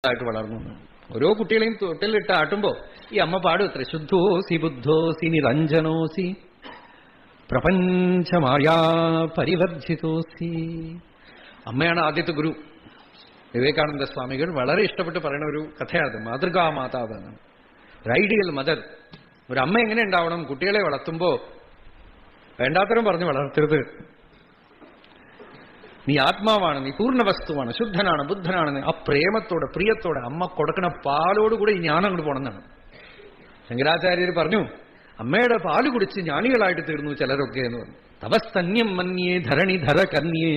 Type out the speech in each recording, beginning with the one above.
ആയിട്ട് വളർന്നു. ഓരോ കുട്ടികളെയും തൊട്ടിലിട്ട് ആട്ടുമ്പോ ഈ അമ്മ പാടും അത്ര, ശുദ്ധോസി ബുദ്ധോസി നിരഞ്ജനോസി പ്രപഞ്ചമായാ പരിവർജിതോസി. അമ്മയാണ് ആദ്യത്തെ ഗുരു. വിവേകാനന്ദ സ്വാമികൾ വളരെ ഇഷ്ടപ്പെട്ട് പറയുന്ന ഒരു കഥയാണ് മാതൃകാ മാതാവാണ്, ഒരു ഐഡിയൽ മദർ. ഒരു അമ്മ എങ്ങനെ ഉണ്ടാവണം? കുട്ടികളെ വളർത്തുമ്പോ വേണ്ടാത്തരം പറഞ്ഞ് വളർത്തരുത്. നീ ആത്മാവാണ്, നീ പൂർണ്ണ വസ്തുവാണ്, ശുദ്ധനാണ്, ബുദ്ധനാണ്. ആ പ്രേമത്തോടെ പ്രിയത്തോടെ അമ്മ കൊടുക്കുന്ന പാലോടുകൂടെ ഈ ജ്ഞാനം അങ്ങോട്ട് പോകണമെന്നാണ്. ശങ്കരാചാര്യർ പറഞ്ഞു, അമ്മയുടെ പാല് കുടിച്ച് ജ്ഞാനികളായിട്ട് തീർന്നു ചിലരൊക്കെ എന്ന് പറഞ്ഞു. തപസ്തന്യം മന്യേ ധരണിധര കന്യേ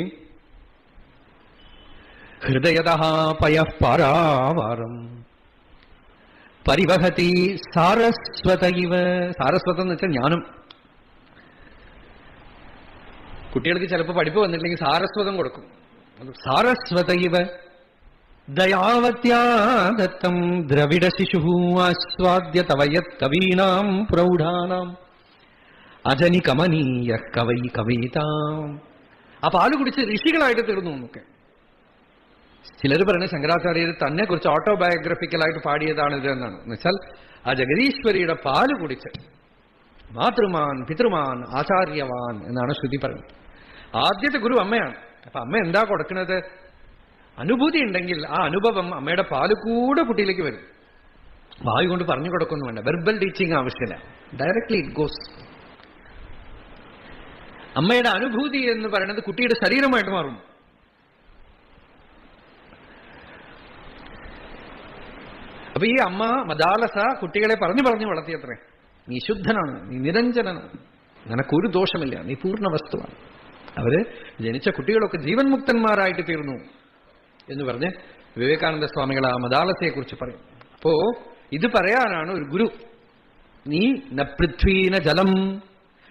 ഹൃദയതഃ പയഃ പാരാവാരം പരിവഹതി സാരസ്വത ഇവ. സാരസ്വതം എന്ന് വെച്ചാൽ ജ്ഞാനം. കുട്ടികൾക്ക് ചിലപ്പോൾ പഠിപ്പ് വന്നിട്ടില്ലെങ്കിൽ സാരസ്വതം കൊടുക്കും. സാരസ്വത ഇവ ദയാവത്യാദത്തം ദ്രവിഡ ശിശു ആസ്വാദ്യ തവയത് കവീനാം പ്രൗഢാനാം അജനി കമനീയ കവൈ കവിതാം. ആ പാല് കുടിച്ച് ഋഷികളായിട്ട് തീർന്നു എന്നൊക്കെ ചിലർ പറയുന്നത് ശങ്കരാചാര്യർ തന്നെ കുറിച്ച് ഓട്ടോബയോഗ്രഫിക്കലായിട്ട് പാടിയതാണിത് എന്നാണ്. എന്നുവെച്ചാൽ ആ ജഗദീശ്വരിയുടെ പാല് കുടിച്ച് മാതൃമാൻ പിതൃമാൻ ആചാര്യവാൻ എന്നാണ് ശ്രുതി പറയുന്നത്. ആദ്യത്തെ ഗുരു അമ്മയാണ്. അപ്പൊ അമ്മ എന്താ കൊടുക്കുന്നത്? അനുഭൂതി ഉണ്ടെങ്കിൽ ആ അനുഭവം അമ്മയുടെ പാല് കൂടെ കുട്ടിയിലേക്ക് വരും. വായു കൊണ്ട് പറഞ്ഞു കൊടുക്കുന്നു വേണ്ട, വെർബൽ ടീച്ചിങ് ആവശ്യമില്ല, ഡയറക്ട്ലി ഇറ്റ് ഗോസ്. അമ്മയുടെ അനുഭൂതി എന്ന് പറയുന്നത് കുട്ടിയുടെ ശരീരമായിട്ട് മാറും. അപ്പൊ ഈ അമ്മ മദാലസ കുട്ടികളെ പറഞ്ഞു വളർത്തിയത്രേ. നീ ശുദ്ധനാണ്, നീ നിരഞ്ജനാണ്, നിനക്കൊരു ദോഷമില്ല, നീ പൂർണ്ണ വസ്തുവാണ്. അവര് ജനിച്ച കുട്ടികളൊക്കെ ജീവൻ മുക്തന്മാരായിട്ട് തീർന്നു എന്ന് പറഞ്ഞ് വിവേകാനന്ദ സ്വാമികൾ ആ മദാലസയെ കുറിച്ച് പറയും. അപ്പോ ഇത് പറയാനാണ് ഒരു ഗുരു. നീ ന പൃഥ്വീ ന ജലം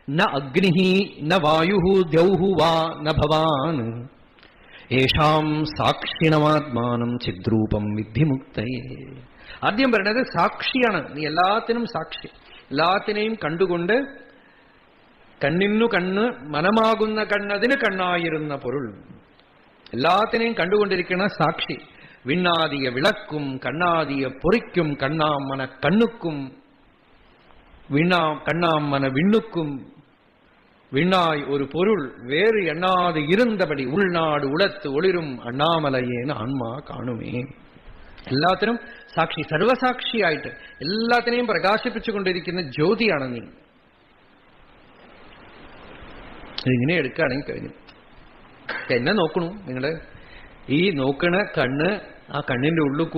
ന അഗ്നി ന വായു ദ്യൗഹു വാ ന ഭവാൻ യേഷാം സാക്ഷിണമാത്മാനം ചിദ്രൂപം വിദ്ധിമുക്തയേ. ആദ്യം പറയുന്നത് സാക്ഷിയാണ്. നീ എല്ലാത്തിനും സാക്ഷി, എല്ലാത്തിനെയും കണ്ടുകൊണ്ട് കണ്ണിനു കണ്ണ് മനമാകുന്ന കണ്ണതിന് കണ്ണായിരുന്ന പൊരുൾ, എല്ലാത്തിനെയും കണ്ടുകൊണ്ടിരിക്കുന്ന സാക്ഷി. വിണ്ണാദിയ വിളക്കും കണ്ണാദിയ പൊറിക്കും കണ്ണാമ്മന കണ്ണുക്കും കണ്ണാമ്മന വിണ്ണുക്കും விண்ணாய் ஒரு பொருள் வேறு எண்ணாது இருந்தபடி உள்நாடு உளத்து ஒளிரும் அண்ணாமலையேன்னு ஆன்மா കാണുമേ. എല്ലാത്തിനും സാക്ഷി, സർവസാക്ഷിയായിട്ട് എല്ലാത്തിനെയും പ്രകാശിപ്പിച്ചുകൊണ്ടിരിക്കുന്ന ജ്യോതിയാണ് നീ. ഇതിങ്ങനെ എടുക്കുകയാണെങ്കിൽ കഴിഞ്ഞു. എന്നെ നോക്കണു. നിങ്ങള് ഈ നോക്കണ കണ്ണ്, ആ കണ്ണിന്റെ ഉള്ളിൽ